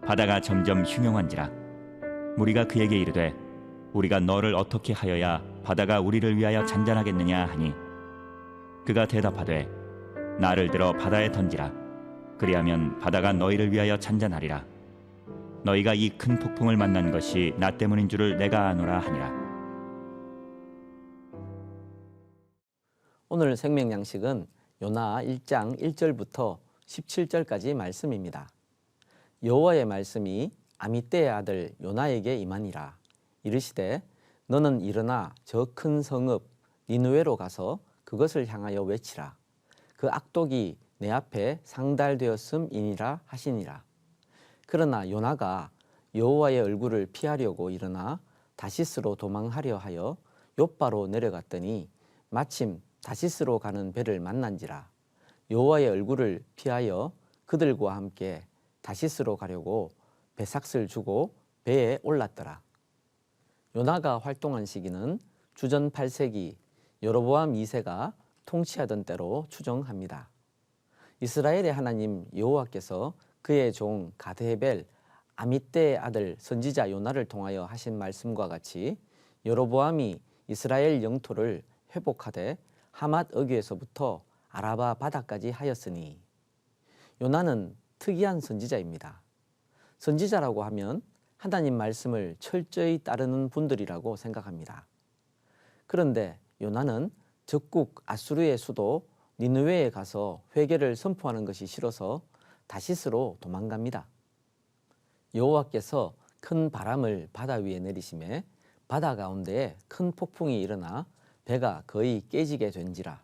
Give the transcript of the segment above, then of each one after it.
바다가 점점 흉흉한지라. 무리가 그에게 이르되 우리가 너를 어떻게 하여야 바다가 우리를 위하여 잔잔하겠느냐 하니 그가 대답하되 나를 들어 바다에 던지라. 그리하면 바다가 너희를 위하여 잔잔하리라. 너희가 이 큰 폭풍을 만난 것이 나 때문인 줄을 내가 아노라 하니라. 오늘 생명 양식은 요나 1장 1절부터 17절까지 말씀입니다. 여호와의 말씀이 아미떼의 아들 요나에게 임하니라. 이르시되 너는 일어나 저 큰 성읍 니느웨로 가서 그것을 향하여 외치라. 그 악독이 내 앞에 상달되었음이니라 하시니라. 그러나 요나가 여호와의 얼굴을 피하려고 일어나 다시스로 도망하려 하여 욥바로 내려갔더니 마침 다시스로 가는 배를 만난지라. 여호와의 얼굴을 피하여 그들과 함께 다시스로 가려고 배삭을 주고 배에 올랐더라. 요나가 활동한 시기는 주전 8세기 여로보암 2세가 통치하던 때로 추정합니다. 이스라엘의 하나님 여호와께서 그의 종 가드헤벨 아미떼의 아들 선지자 요나를 통하여 하신 말씀과 같이 여로보암이 이스라엘 영토를 회복하되 하맛 어귀에서부터 아라바 바다까지 하였으니. 요나는 특이한 선지자입니다. 선지자라고 하면 하나님 말씀을 철저히 따르는 분들이라고 생각합니다. 그런데 요나는 적국 아수르의 수도 니느웨에 가서 회개를 선포하는 것이 싫어서 다시스로 도망갑니다. 여호와께서 큰 바람을 바다 위에 내리심에 바다 가운데에 큰 폭풍이 일어나 배가 거의 깨지게 된지라.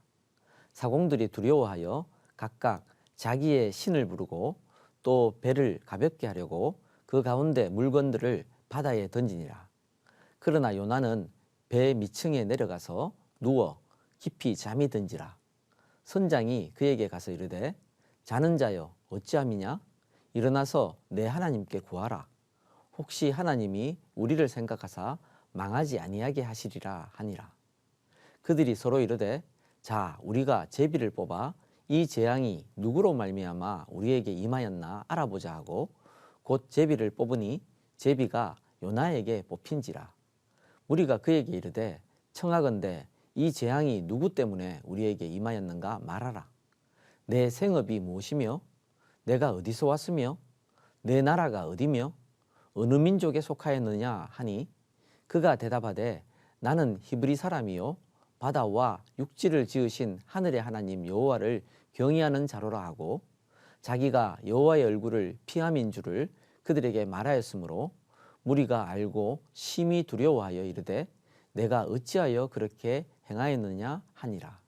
사공들이 두려워하여 각각 자기의 신을 부르고 또 배를 가볍게 하려고 그 가운데 물건들을 바다에 던지니라. 그러나 요나는 배 밑층에 내려가서 누워 깊이 잠이 든지라. 선장이 그에게 가서 이르되 자는 자여 어찌함이냐? 일어나서 내 하나님께 구하라. 혹시 하나님이 우리를 생각하사 망하지 아니하게 하시리라 하니라. 그들이 서로 이르되 자 우리가 제비를 뽑아 이 재앙이 누구로 말미암아 우리에게 임하였나 알아보자 하고 곧 제비를 뽑으니 제비가 요나에게 뽑힌지라. 무리가 그에게 이르되 청하건대 이 재앙이 누구 때문에 우리에게 임하였는가 말하라. 내 생업이 무엇이며 내가 어디서 왔으며 내 나라가 어디며 어느 민족에 속하였느냐 하니 그가 대답하되 나는 히브리 사람이요 바다와 육지를 지으신 하늘의 하나님 여호와를 경외하는 자로라 하고 자기가 여호와의 얼굴을 피함인 줄을 그들에게 말하였으므로 무리가 알고 심히 두려워하여 이르되 내가 어찌하여 그렇게 행하였느냐 하니라.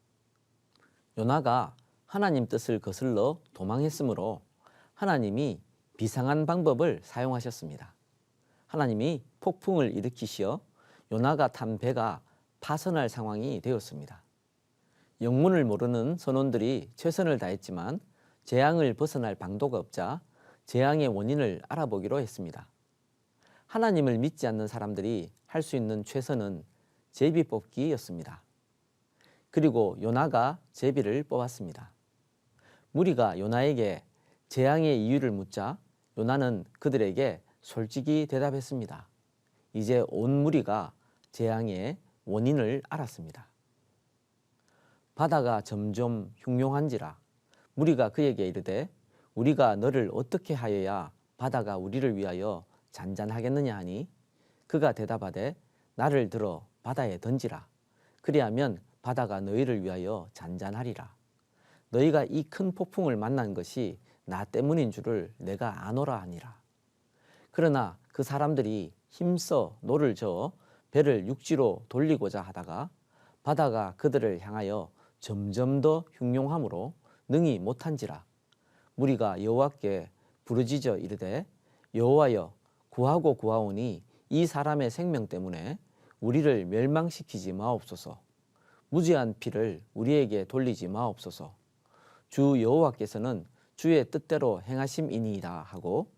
요나가 하나님 뜻을 거슬러 도망했으므로 하나님이 비상한 방법을 사용하셨습니다. 하나님이 폭풍을 일으키시어 요나가 탄 배가 파선할 상황이 되었습니다. 영문을 모르는 선원들이 최선을 다했지만 재앙을 벗어날 방도가 없자 재앙의 원인을 알아보기로 했습니다. 하나님을 믿지 않는 사람들이 할 수 있는 최선은 제비 뽑기였습니다. 그리고 요나가 제비를 뽑았습니다. 무리가 요나에게 재앙의 이유를 묻자 요나는 그들에게 솔직히 대답했습니다. 이제 온 무리가 재앙의 원인을 알았습니다. 바다가 점점 흉흉한지라. 무리가 그에게 이르되 우리가 너를 어떻게 하여야 바다가 우리를 위하여 잔잔하겠느냐 하니 그가 대답하되 나를 들어 바다에 던지라. 그리하면 바다가 너희를 위하여 잔잔하리라. 너희가 이 큰 폭풍을 만난 것이 나 때문인 줄을 내가 아노라 하니라. 그러나 그 사람들이 힘써 노를 저어 배를 육지로 돌리고자 하다가 바다가 그들을 향하여 점점 더 흉흉함으로 능히 못한지라. 무리가 여호와께 부르짖어 이르되 여호와여 구하고 구하오니 이 사람의 생명 때문에 우리를 멸망시키지 마옵소서. 무죄한 피를 우리에게 돌리지 마옵소서. 주 여호와께서는 주의 뜻대로 행하심이니이다 하고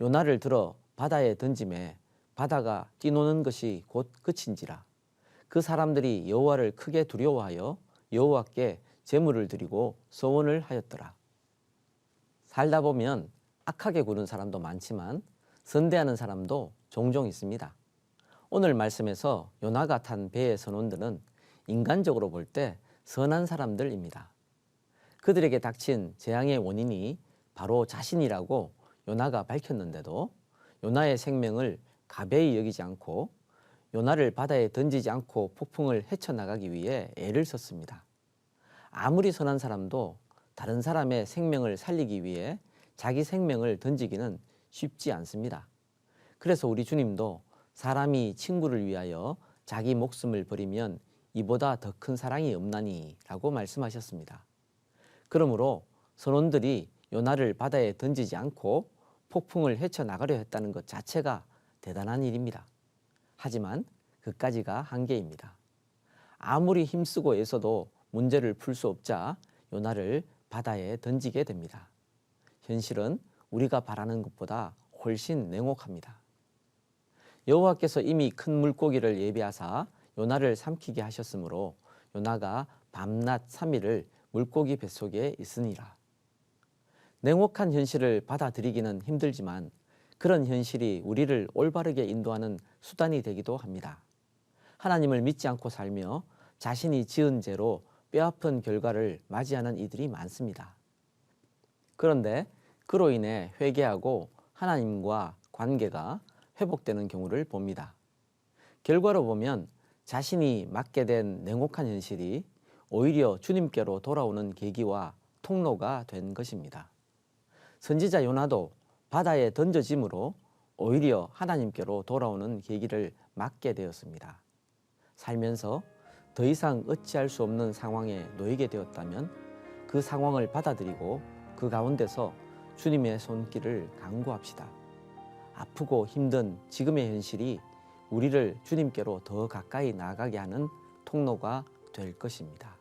요나를 들어 바다에 던짐에 바다가 뛰노는 것이 곧 그친지라. 그 사람들이 여호와를 크게 두려워하여 여호와께 제물을 드리고 서원을 하였더라. 살다 보면 악하게 구는 사람도 많지만 선대하는 사람도 종종 있습니다. 오늘 말씀에서 요나가 탄 배의 선원들은 인간적으로 볼 때 선한 사람들입니다. 그들에게 닥친 재앙의 원인이 바로 자신이라고 요나가 밝혔는데도 요나의 생명을 가벼이 여기지 않고 요나를 바다에 던지지 않고 폭풍을 헤쳐나가기 위해 애를 썼습니다. 아무리 선한 사람도 다른 사람의 생명을 살리기 위해 자기 생명을 던지기는 쉽지 않습니다. 그래서 우리 주님도 사람이 친구를 위하여 자기 목숨을 버리면 이보다 더 큰 사랑이 없나니 라고 말씀하셨습니다. 그러므로 선원들이 요나를 바다에 던지지 않고 폭풍을 헤쳐나가려 했다는 것 자체가 대단한 일입니다. 하지만 그까지가 한계입니다. 아무리 힘쓰고 애써도 문제를 풀 수 없자 요나를 바다에 던지게 됩니다. 현실은 우리가 바라는 것보다 훨씬 냉혹합니다. 여호와께서 이미 큰 물고기를 예비하사 요나를 삼키게 하셨으므로 요나가 밤낮 3일을 물고기 뱃속에 있으니라. 냉혹한 현실을 받아들이기는 힘들지만 그런 현실이 우리를 올바르게 인도하는 수단이 되기도 합니다. 하나님을 믿지 않고 살며 자신이 지은 죄로 뼈아픈 결과를 맞이하는 이들이 많습니다. 그런데 그로 인해 회개하고 하나님과 관계가 회복되는 경우를 봅니다. 결과로 보면 자신이 맞게 된 냉혹한 현실이 오히려 주님께로 돌아오는 계기와 통로가 된 것입니다. 선지자 요나도 바다에 던져짐으로 오히려 하나님께로 돌아오는 계기를 맞게 되었습니다. 살면서 더 이상 어찌할 수 없는 상황에 놓이게 되었다면 그 상황을 받아들이고 그 가운데서 주님의 손길을 간구합시다. 아프고 힘든 지금의 현실이 우리를 주님께로 더 가까이 나아가게 하는 통로가 될 것입니다.